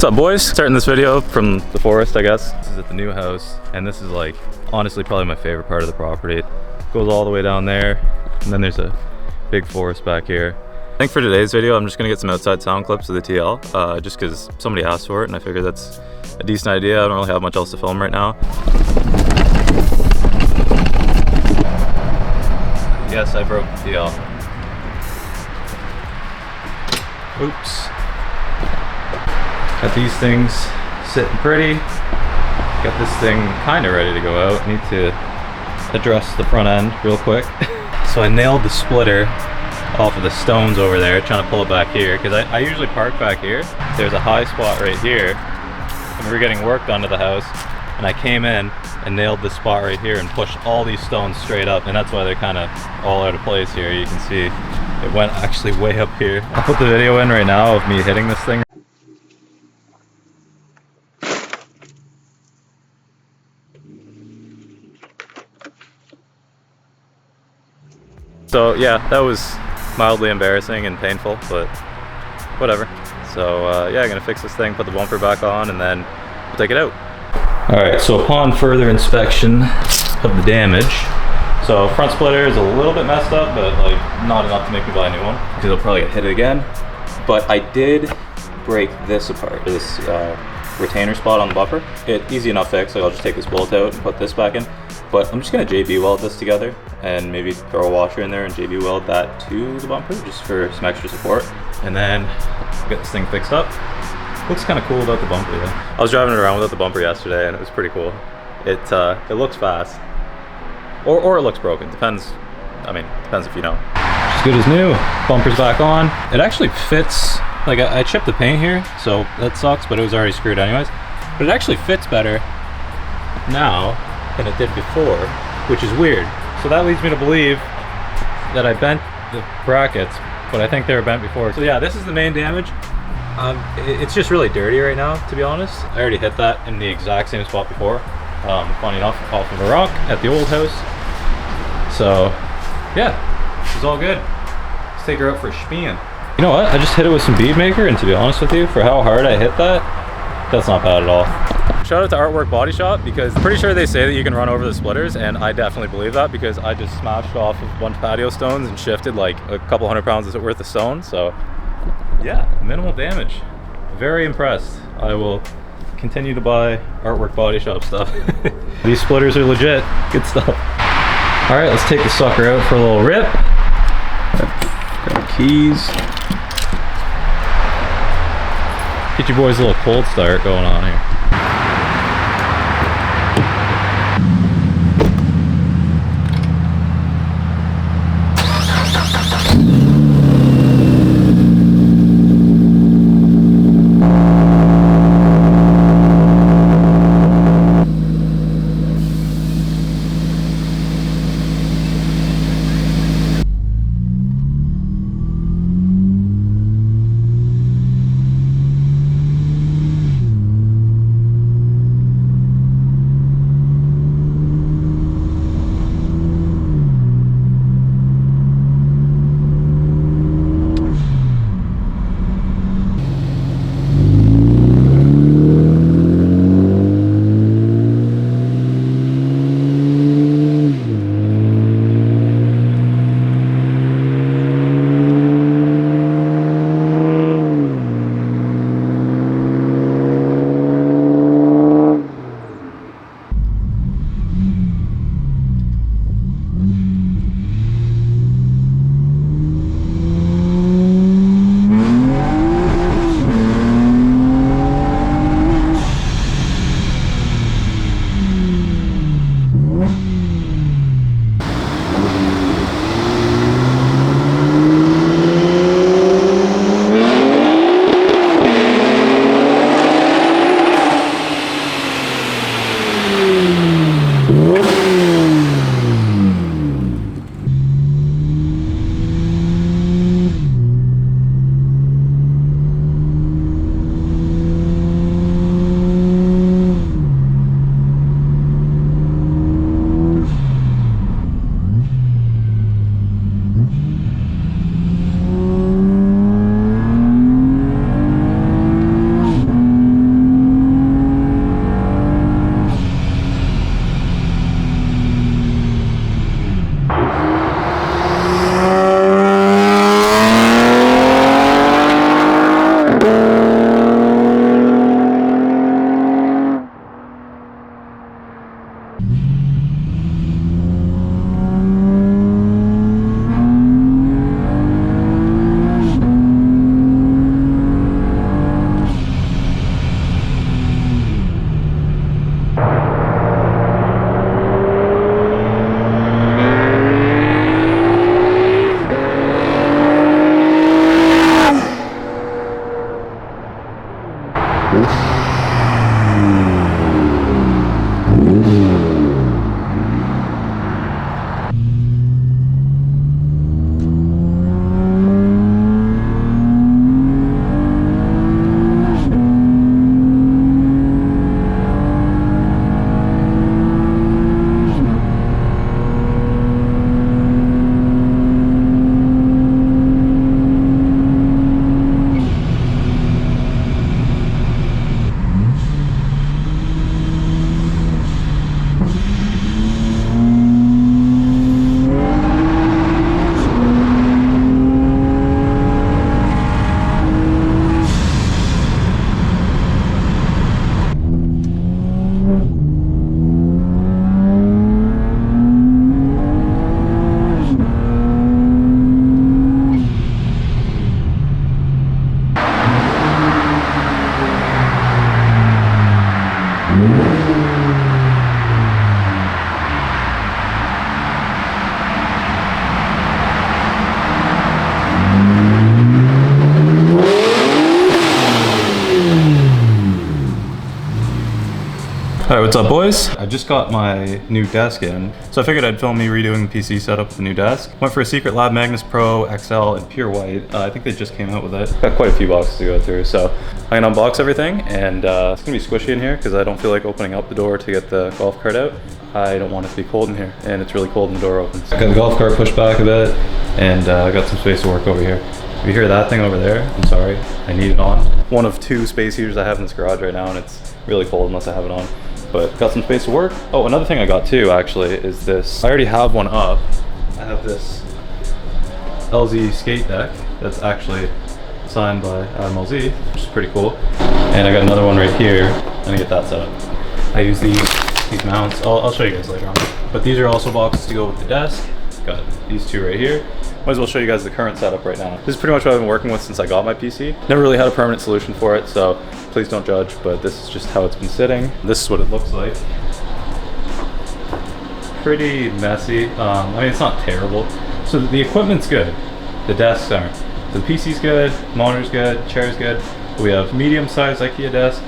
What's up, boys? Starting this video from the forest, I guess. This is at the new house, and this is like honestly probably my favorite part of the property. It goes all the way down there, and then there's a big forest back here. I think for today's video, I'm just gonna get some outside sound clips of the TL, just because somebody asked for it, and I figured that's a decent idea. I don't really have much else to film right now. Yes, I broke the TL. Oops. Got these things sitting pretty. Got this thing kind of ready to go out. Need to address the front end real quick. So I nailed the splitter off of the stones over there, trying to pull it back here, because I usually park back here. There's a high spot right here, and we were getting work done to the house, and I came in and nailed this spot right here and pushed all these stones straight up, and that's why they're kind of all out of place here. You can see it went actually way up here. I'll put the video in right now of me hitting this thing. So yeah, that was mildly embarrassing and painful, but whatever. So yeah, I'm gonna fix this thing, put the bumper back on, and then we'll take it out. Alright, so upon further inspection of the damage, so front splitter is a little bit messed up, but like not enough to make me buy a new one, because it'll probably get hit again. But I did break this apart, this retainer spot on the bumper. It's easy enough fix, like I'll just take this bolt out and put this back in. But I'm just gonna JB weld this together and maybe throw a washer in there and JB weld that to the bumper just for some extra support. And then get this thing fixed up. Looks kind of cool without the bumper though. I was driving it around without the bumper yesterday and it was pretty cool. It looks fast. Or it looks broken, depends. I mean, depends if you know. As good as new, bumper's back on. It actually fits, like I chipped the paint here, so that sucks, but it was already screwed anyways. But it actually fits better now than it did before, which is weird. So that leads me to believe that I bent the brackets, but I think they were bent before. So yeah, this is the main damage. It's just really dirty right now, to be honest. I already hit that in the exact same spot before. Funny enough, off of a rock at the old house. So yeah, it's all good. Let's take her out for a spin. You know what? I just hit it with some bead maker, and to be honest with you, for how hard I hit that, that's not bad at all. Shout out to Artwork Body Shop, because I'm pretty sure they say that you can run over the splitters, and I definitely believe that, because I just smashed off a bunch of patio stones and shifted like a couple 100 pounds worth of stone. So yeah, minimal damage. Very impressed. I will continue to buy Artwork Body Shop stuff. These splitters are legit. Good stuff. All right, let's take the sucker out for a little rip. Got the keys. Get your boys a little cold start going on here. Alright, what's up boys? I just got my new desk in, so I figured I'd film me redoing the PC setup with the new desk. Went for a Secret Lab Magnus Pro XL in pure white. I think they just came out with it. Got quite a few boxes to go through, so I'm gonna unbox everything, and it's gonna be squishy in here because I don't feel like opening up the door to get the golf cart out. I don't want it to be cold in here, and it's really cold when the door opens. I got the golf cart pushed back a bit, and I got some space to work over here. If you hear that thing over there, I'm sorry, I need it on. One of two space heaters I have in this garage right now, and it's really cold unless I have it on. But got some space to work. Oh, another thing I got too, actually, is this. I already have one up. I have this LZ skate deck that's actually signed by Adam LZ, which is pretty cool. And I got another one right here. I'm gonna get that set up. I use these mounts. I'll show you guys later on. But these are also boxes to go with the desk. Got these two right here. Might as well show you guys the current setup right now. This is pretty much what I've been working with since I got my PC. Never really had a permanent solution for it, so please don't judge, but this is just how it's been sitting. This is what it looks like. Pretty messy. I mean, it's not terrible. So the equipment's good. The desks aren't. The PC's good, monitor's good, chair's good. We have medium-sized IKEA desk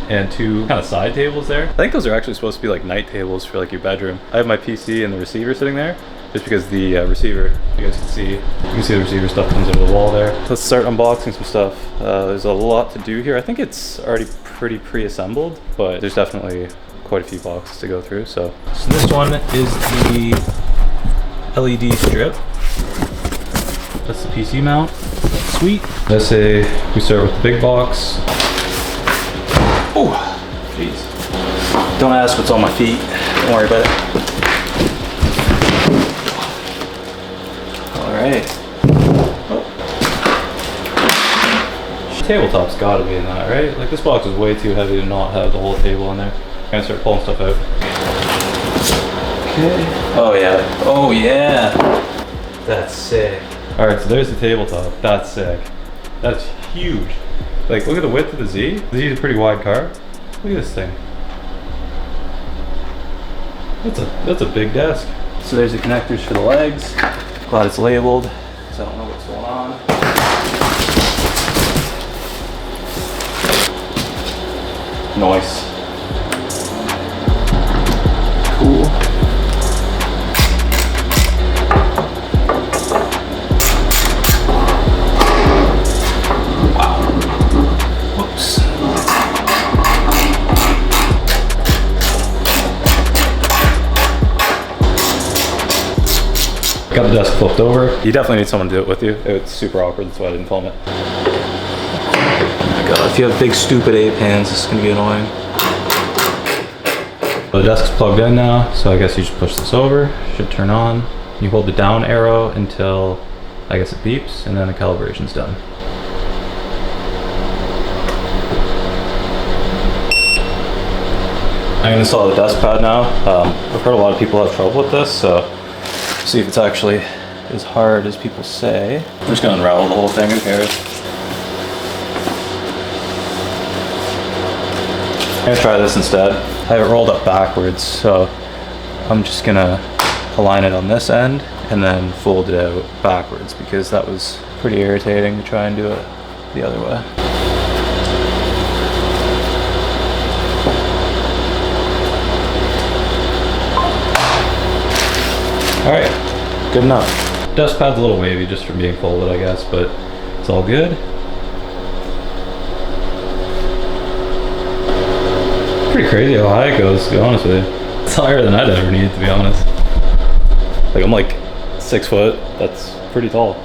and two kind of side tables there. I think those are actually supposed to be like night tables for like your bedroom. I have my PC and the receiver sitting there, just because the receiver, you guys can see the receiver stuff comes into the wall there. Let's start unboxing some stuff. There's a lot to do here. I think it's already pretty pre-assembled, but there's definitely quite a few boxes to go through. So this one is the LED strip. That's the PC mount. Sweet. Let's say we start with the big box. Oh, jeez. Don't ask what's on my feet. Don't worry about it. Alright. Oh. Tabletop's gotta be in that, right? Like, this box is way too heavy to not have the whole table in there. I'm gonna start pulling stuff out. Okay. Oh yeah. Oh yeah. That's sick. Alright, so there's the tabletop. That's sick. That's huge. Like, look at the width of the Z. The Z is a pretty wide car. Look at this thing. That's a big desk. So there's the connectors for the legs. Glad it's labeled, because I don't know what's going on. Nice. Cool. Wow. Whoops. Got the desk flipped over. You definitely need someone to do it with you. It's super awkward, that's why I didn't film it. Oh my god, if you have big stupid ape hands, this is gonna be annoying. So the desk's plugged in now, so I guess you just push this over. Should turn on. You hold the down arrow until I guess it beeps, and then the calibration's done. I'm gonna install the desk pad now. I've heard a lot of people have trouble with this, so see if it's actually as hard as people say. I'm just gonna unravel the whole thing in here. I'm gonna try this instead. I have it rolled up backwards, so I'm just gonna align it on this end and then fold it out backwards, because that was pretty irritating to try and do it the other way. All right, good enough. Dust pad's a little wavy just from being folded, I guess, but it's all good. Pretty crazy how high it goes, to be honest with you. It's higher than I'd ever need, to be honest. Like, I'm like 6 foot. That's pretty tall.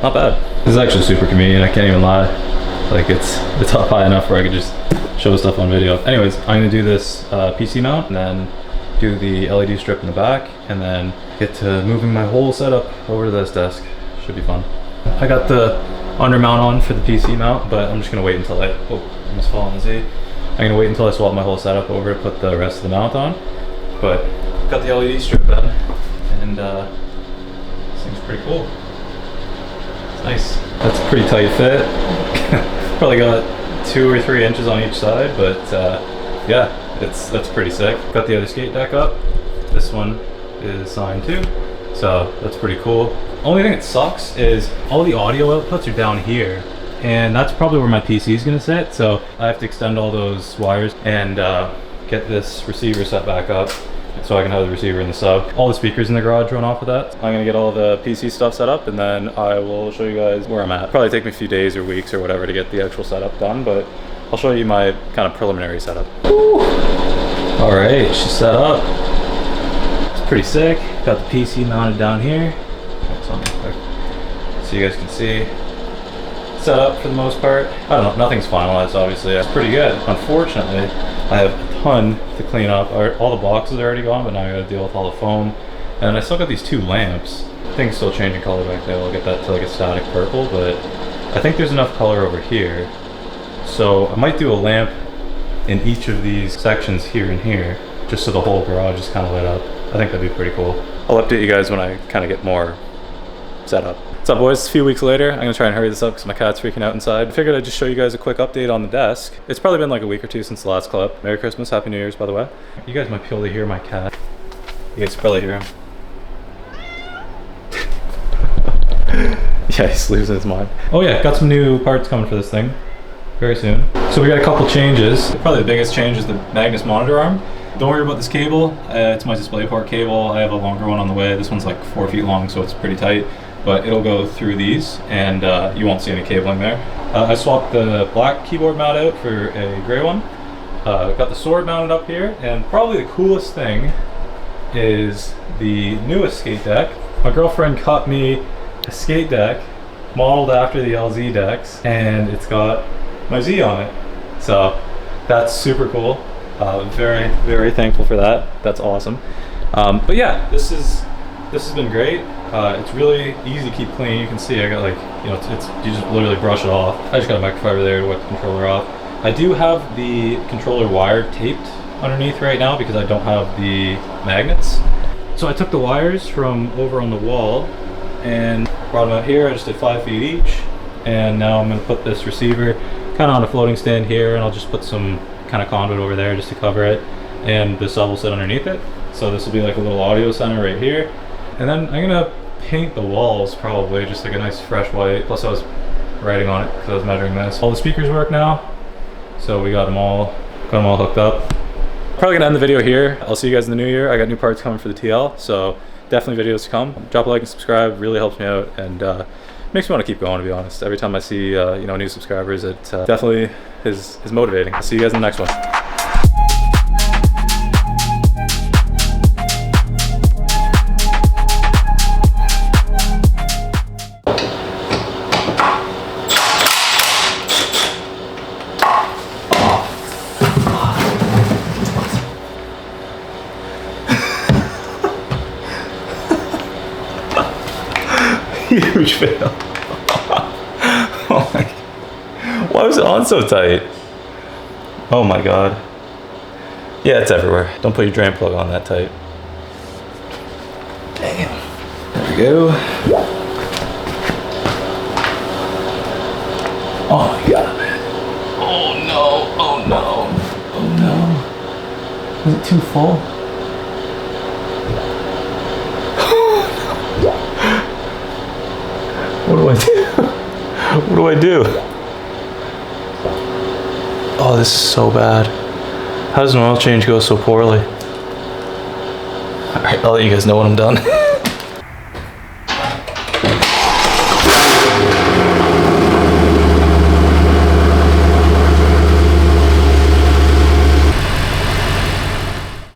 Not bad. This is actually super convenient, I can't even lie. Like, it's up high enough where I could just show stuff on video. Anyways, I'm gonna do this PC mount and then do the LED strip in the back and then get to moving my whole setup over to this desk. Should be fun. I got the under mount on for the PC mount, but I'm just gonna wait until I almost fall on the Z. I'm gonna wait until I swap my whole setup over to put the rest of the mount on. But got the LED strip done, and this thing's pretty cool. It's nice. That's a pretty tight fit. Probably got 2 or 3 inches on each side, but yeah, that's pretty sick. Got the other skate deck up. This one is signed too, so that's pretty cool. Only thing that sucks is all the audio outputs are down here, and that's probably where my PC is gonna sit. So I have to extend all those wires and get this receiver set back up so I can have the receiver in the sub. All the speakers in the garage run off of that. I'm gonna get all the PC stuff set up and then I will show you guys where I'm at. Probably take me a few days or weeks or whatever to get the actual setup done, but I'll show you my kind of preliminary setup. Woo. All right, she's set up. It's pretty sick. Got the PC mounted down here. So you guys can see. Set up for the most part. I don't know, nothing's finalized obviously. It's pretty good. Unfortunately, I have a ton to clean up. All the boxes are already gone, but now I gotta deal with all the foam. And I still got these 2 lamps. Things still changing color back there. I'll get that to like a static purple, but I think there's enough color over here. So I might do a lamp in each of these sections here and here, just so the whole garage is kind of lit up. I think that'd be pretty cool. I'll update you guys when I kind of get more set up. What's up, boys? A few weeks later. I'm gonna try and hurry this up because my cat's freaking out inside. I figured I'd just show you guys a quick update on the desk. It's probably been like a week or 2 since the last clip. Merry Christmas, Happy New Year's, by the way. You guys might be able to hear my cat. You guys probably hear him. Yeah, he's losing his mind. Oh yeah, got some new parts coming for this thing very soon. So we got a couple changes. Probably the biggest change is the Magnus monitor arm. Don't worry about this cable. It's my DisplayPort cable. I have a longer one on the way. This one's like 4 feet long, so it's pretty tight. But it'll go through these, and you won't see any cabling there. I swapped the black keyboard mount out for a gray one. Got the sword mounted up here, and probably the coolest thing is the newest skate deck. My girlfriend cut me a skate deck modeled after the LZ decks, and it's got my Z on it. So that's super cool. Very, very thankful for that. That's awesome. But yeah, this has been great. It's really easy to keep clean. You can see I got like, you just literally brush it off. I just got a microfiber there to wipe the controller off. I do have the controller wire taped underneath right now because I don't have the magnets. So I took the wires from over on the wall and brought them out here. I just did 5 feet each. And now I'm gonna put this receiver kind of on a floating stand here, and I'll just put some kind of conduit over there just to cover it. And the sub will sit underneath it. So this will be like a little audio center right here. And then I'm gonna paint the walls probably just like a nice fresh white. Plus I was writing on it because I was measuring this. All the speakers work now, so we got them all hooked up. Probably gonna end the video here. I'll see you guys in the new year. I got new parts coming for the TL, so definitely videos to come. Drop a like and subscribe, really helps me out, and makes me want to keep going, to be honest. Every time I see new subscribers, it definitely is motivating. I'll see you guys in the next one. Huge fail. Oh my, why was it on so tight? Oh my god. Yeah, it's everywhere. Don't put your drain plug on that tight. Damn. There we go. Oh my god. Oh no, oh no, oh no. Is it too full? What do I do? What do I do? Oh, this is so bad. How does an oil change go so poorly? All right, I'll let you guys know when I'm done.